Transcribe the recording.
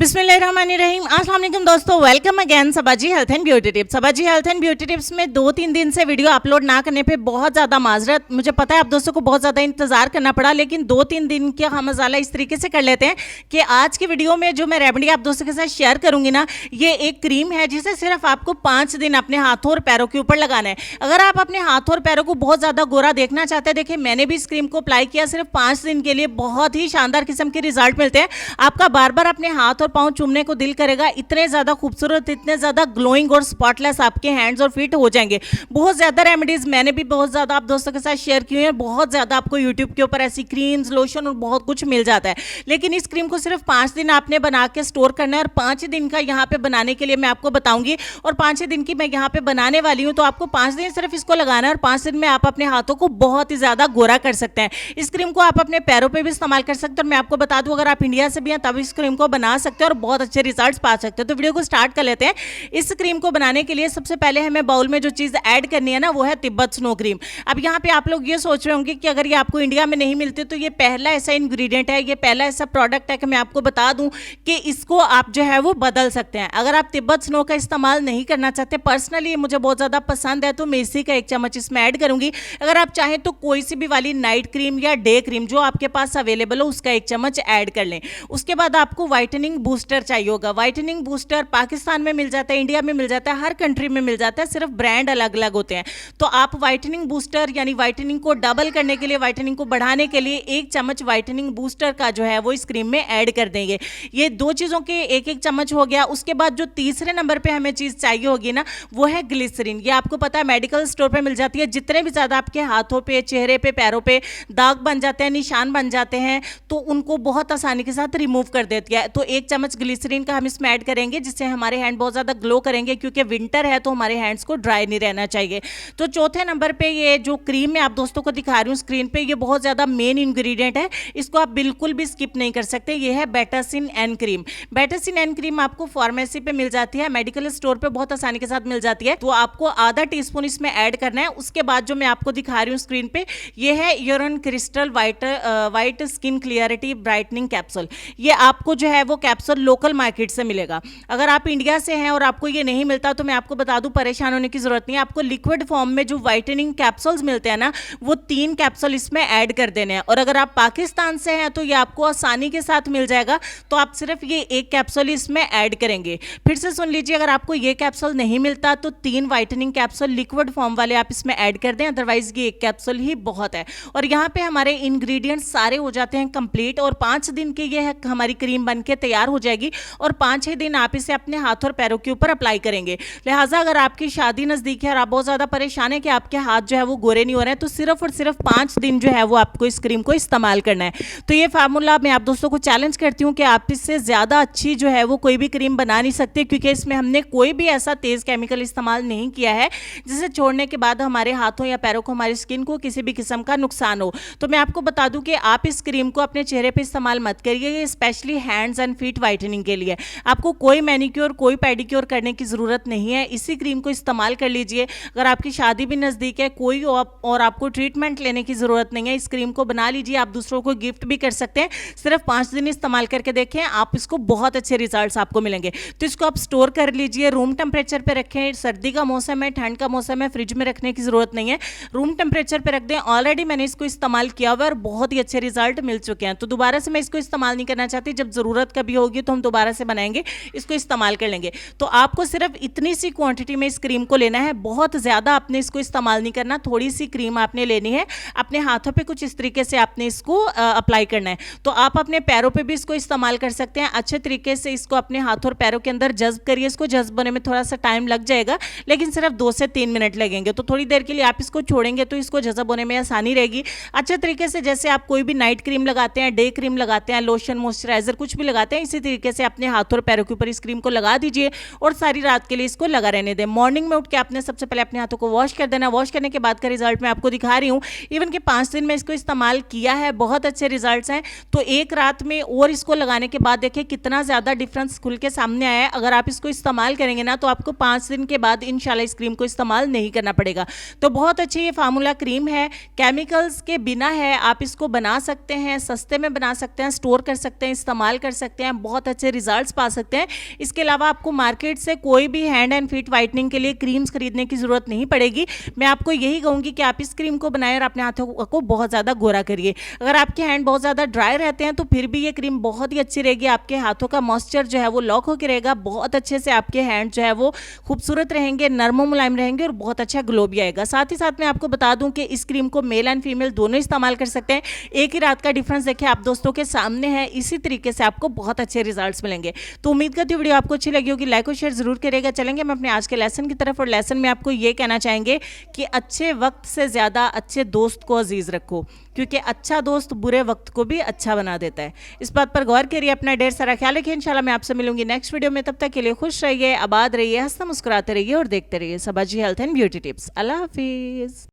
बिस्मिल्लाहिर्रहमानिर्रहीम। अस्सलाम वालेकुम दोस्तों, welcome again Sabaji health and beauty tips. Sabaji health and beauty tips में 2-3 दिन से वीडियो अपलोड ना करने पे बहुत ज़्यादा माजरत। मुझे पता है आप दोस्तों को बहुत ज़्यादा इंतजार करना पड़ा, लेकिन 2-3 दिन का हम मसाला इस तरीके से कर लेते हैं कि आज की वीडियो में जो मैं रेमेडी आप दोस्तों के साथ शेयर करूंगी ना, ये एक क्रीम है जिसे सिर्फ आपको 5 दिन अपने हाथों और पैरों के ऊपर लगाना है। अगर आप अपने हाथों और पैरों को बहुत ज़्यादा गोरा देखना चाहते हैं, देखिए मैंने भी इस क्रीम को अप्लाई किया सिर्फ 5 दिन के लिए, बहुत ही शानदार किस्म के रिजल्ट मिलते हैं। आपका बार बार अपने हाथ और पाँव चूमने को दिल करेगा, इतने ज़्यादा खूबसूरत, इतने ज़्यादा ग्लोइंग और स्पॉटलेस आपके हैंड्स और फीट हो जाएंगे। बहुत ज़्यादा रेमेडीज़ मैंने भी बहुत ज़्यादा आप दोस्तों के साथ शेयर की हैं, बहुत ज़्यादा आपको यूट्यूब के ऊपर ऐसी क्रीम्स, लोशन और बहुत कुछ मिल जाता है, लेकिन इस क्रीम को सिर्फ 5 दिन आपने बना के स्टोर करना है। और 5 दिन का यहाँ पे बनाने के लिए मैं आपको बताऊंगी, और 5 दिन की मैं यहाँ पे बनाने वाली हूँ। तो आपको 5 दिन सिर्फ इसको लगाना है और 5 दिन में आप अपने हाथों को बहुत ही ज़्यादा गोरा कर सकते हैं। इस क्रीम को आप अपने पैरों पर भी इस्तेमाल कर सकते हैं, और मैं आपको बता दूँ अगर आप इंडिया से भी हैं तब इस क्रीम को बना सकते हैं और बहुत अच्छे रिजल्ट्स पा सकते हैं। तो वीडियो को स्टार्ट कर लेते हैं। इस क्रीम को बनाने के लिए सबसे पहले हमें बाउल में जो चीज़ ऐड करनी है ना, वो है तिब्बत स्नो क्रीम। अब यहाँ पे आप लोग ये सोच रहे होंगे कि अगर ये आपको इंडिया में नहीं मिलती तो ये पहला ऐसा इंग्रेडिएंट है, ये पहला ऐसा प्रोडक्ट है कि मैं आपको बता दूं कि इसको आप जो है वो बदल सकते हैं। अगर आप तिब्बत स्नो का इस्तेमाल नहीं करना चाहते, पर्सनली ये मुझे बहुत ज़्यादा पसंद है, तो मैं इसी का 1 चम्मच इसमें ऐड करूंगी। अगर आप चाहें तो कोई सी भी वाली नाइट क्रीम या डे क्रीम जो आपके पास अवेलेबल हो उसका 1 चम्मच ऐड कर लें। उसके बाद आपको वाइटनिंग बूस्टर चाहिए होगा। वाइटनिंग बूस्टर पाकिस्तान में मिल जाता है, इंडिया में मिल जाता है, हर कंट्री में मिल जाता है, सिर्फ ब्रांड अलग अलग होते हैं। तो आप वाइटनिंग बूस्टर यानी वाइटनिंग को डबल करने के लिए, वाइटनिंग को बढ़ाने के लिए 1 चम्मच वाइटनिंग बूस्टर का जो है वो इस क्रीम में ऐड कर देंगे। ये 2 चीज़ों के 1-1 चम्मच हो गया। उसके बाद जो तीसरे नंबर पे हमें चीज़ चाहिए होगी ना, वो है ग्लिसरीन। ये आपको पता है मेडिकल स्टोर पे मिल जाती है। जितने भी ज़्यादा आपके हाथों पे, चेहरे पे, पैरों पे दाग बन जाते हैं, निशान बन जाते हैं, तो उनको बहुत आसानी के साथ रिमूव कर देती है। तो 1 चम्मच ग्लिसरीन का हम इसमें ऐड करेंगे, जिससे हमारे हैंड बहुत ज़्यादा ग्लो करेंगे, क्योंकि विंटर है तो हमारे हैंड्स को ड्राई नहीं रहना चाहिए। तो चौथे नंबर पे ये जो क्रीम मैं आप दोस्तों को दिखा रही हूँ स्क्रीन पे, ये बहुत ज़्यादा मेन इंग्रेडिएंट है, इसको आप बिल्कुल भी स्किप नहीं कर सकते। ये है बेटासिन एन क्रीम। बेटासिन एन क्रीम आपको फार्मेसी पे मिल जाती है, मेडिकल स्टोर पे बहुत आसानी के साथ मिल जाती है। तो आपको आधा टीस्पून इसमें ऐड करना है। उसके बाद जो मैं आपको दिखा रही हूँ स्क्रीन पे, ये है यूरन crystal white skin clarity brightening capsule. ये आपको जो है वो कैप्सूल लोकल मार्केट से मिलेगा। अगर आप इंडिया से हैं और आपको ये नहीं मिलता तो मैं आपको बता दूं, परेशान होने की जरूरत नहीं है। आपको लिक्विड फॉर्म में जो वाइटनिंग कैप्सूल्स मिलते हैं ना, वो 3 कैप्सूल इसमें ऐड कर देने हैं। और अगर आप पाकिस्तान से हैं तो ये आपको आसानी के साथ मिल जाएगा, तो आप सिर्फ ये 1 कैप्सूल इसमें ऐड करेंगे। फिर से सुन लीजिए, अगर आपको ये कैप्सूल नहीं मिलता तो 3 वाइटनिंग कैप्सूल लिक्विड फॉर्म वाले आप इसमें ऐड कर दें, अदरवाइज ये 1 कैप्सूल ही बहुत है। और यहाँ पे हमारे इंग्रेडिएंट्स सारे हो जाते हैं कंप्लीट, और 5 दिन के ये हमारी क्रीम बन के तैयार हो जाएगी, और 5-6 दिन आप इसे अपने हाथ और पैरों के ऊपर अप्लाई करेंगे। लिहाजा अगर आपकी शादी नज़दीक है और आप बहुत ज़्यादा परेशान है कि आपके हाथ जो है वो गोरे नहीं हो रहे हैं, तो सिर्फ और सिर्फ 5 दिन जो है वो आपको इस क्रीम को इस्तेमाल करना है। तो ये फार्मूला मैं आप दोस्तों को चैलेंज करती हूँ कि आप इससे ज़्यादा अच्छी जो है वो कोई भी क्रीम बना नहीं सकते, क्योंकि इसमें हमने कोई भी ऐसा तेज़ केमिकल इस्तेमाल नहीं किया है जिसे छोड़ने के बाद हमारे हाथों या पैरों को, हमारी स्किन को किसी भी किस्म का नुकसान हो। तो मैं आपको बता दूं कि आप इस क्रीम को अपने चेहरे पे इस्तेमाल मत करिए, specially hands and feet whitening के लिए। आपको कोई मैनिक्योर, कोई पेडिक्योर करने की ज़रूरत नहीं है, इसी क्रीम को इस्तेमाल कर लीजिए। अगर आपकी शादी भी नज़दीक है, कोई और आपको ट्रीटमेंट लेने की ज़रूरत नहीं है, इस क्रीम को बना लीजिए। आप दूसरों को गिफ्ट भी कर सकते हैं। सिर्फ 5 दिन इस्तेमाल करके देखें, आप इसको बहुत अच्छे रिजल्ट्स आपको मिलेंगे। तो इसको आप स्टोर कर लीजिए, रूम टेम्परेचर पर रखें। सर्दी का मौसम है, ठंड का मौसम है, फ्रिज में रखने की ज़रूरत नहीं है, रूम टेम्परेचर पर रख दें। ऑलरेडी मैंने इसको इस्तेमाल किया हुआ और बहुत ही अच्छे रिजल्ट मिल चुके हैं, तो दोबारा से मैं इसको इस्तेमाल नहीं करना चाहती। जब ज़रूरत कभी होगी तो हम दोबारा से बनाएंगे, इसको इस्तेमाल कर लेंगे। तो आपको सिर्फ इतनी सी क्वांटिटी में इस क्रीम को लेना है, बहुत ज़्यादा आपने इसको इस्तेमाल नहीं करना। थोड़ी सी क्रीम आपने लेनी है, अपने हाथों पे कुछ इस तरीके से आपने इसको अप्लाई करना है। तो आप अपने पैरों पे भी इसको इस्तेमाल कर सकते हैं। अच्छे तरीके से इसको अपने हाथों और पैरों के अंदर जज्ब करिए। इसको जज्ब होने में थोड़ा सा टाइम लग जाएगा, लेकिन सिर्फ 2 से 3 मिनट लगेंगे। तो थोड़ी देर के लिए आप इसको छोड़ेंगे तो इसको जज्ब होने में आसानी रहेगी। अच्छे तरीके से जैसे आप कोई भी नाइट क्रीम लगाते हैं, डे क्रीम लगाते हैं, लोशन, मॉइस्चराइजर कुछ भी लगाते हैं, इसी तरीके से अपने हाथों और पैरों के ऊपर इस क्रीम को लगा दीजिए और सारी रात के लिए इसको लगा रहने दें। मॉर्निंग में उठ के आपने सबसे पहले अपने हाथों को वॉश कर देना। वॉश करने के बाद का रिजल्ट मैं आपको दिखा रही हूँ। इवन कि 5 दिन में इसको इस्तेमाल किया है, बहुत अच्छे रिजल्ट्स हैं। तो एक रात में और इसको लगाने के बाद देखिए कितना ज़्यादा डिफरेंस खुल के सामने आया है। अगर आप इसको इस्तेमाल करेंगे ना, तो आपको 5 दिन के बाद इंशाल्लाह इस क्रीम को इस्तेमाल नहीं करना पड़ेगा। तो बहुत अच्छी ये फार्मूला क्रीम है, केमिकल्स के बिना है। आप इसको बना सकते हैं, सस्ते में बना सकते हैं, स्टोर कर सकते हैं, इस्तेमाल कर सकते हैं, बहुत अच्छे अच्छे रिजल्ट्स पा सकते हैं। इसके अलावा आपको मार्केट से कोई भी हैंड एंड फीट वाइटनिंग के लिए क्रीम्स खरीदने की ज़रूरत नहीं पड़ेगी। मैं आपको यही कहूँगी कि आप इस क्रीम को बनाएं और अपने हाथों को बहुत ज़्यादा गोरा करिए। अगर आपके हैंड बहुत ज़्यादा ड्राई रहते हैं तो फिर भी ये क्रीम बहुत ही अच्छी रहेगी। आपके हाथों का मॉइस्चर जो है वो लॉक होकर रहेगा, बहुत अच्छे से आपके हैंड जो है वो खूबसूरत रहेंगे, नरम मुलायम रहेंगे और बहुत अच्छा ग्लो भी आएगा। साथ ही साथ मैं आपको बता दूं कि इस क्रीम को मेल एंड फीमेल दोनों इस्तेमाल कर सकते हैं। एक ही रात का डिफरेंस देखिए आप दोस्तों के सामने है। इसी तरीके से आपको बहुत अच्छे रिजल्ट्स मिलेंगे। तो उम्मीद करती हूँ वीडियो आपको अच्छी लगी होगी। लाइक और शेयर जरूर करिएगा। चलेंगे हम अपने आज के लेसन की तरफ, और लेसन में आपको ये कहना चाहेंगे कि अच्छे वक्त से ज़्यादा अच्छे दोस्त को अजीज रखो, क्योंकि अच्छा दोस्त बुरे वक्त को भी अच्छा बना देता है। इस बात पर गौर करिए, अपना ढेर सारा ख्याल रखिए। इंशाल्लाह मैं आपसे मिलूंगी नेक्स्ट वीडियो में। तब तक के लिए खुश रहिए, आबाद रहिए, हंसते मुस्कुराते रहिए और देखते रहिए सबाजी हेल्थ एंड ब्यूटी टिप्स। अल्लाह हाफिज़।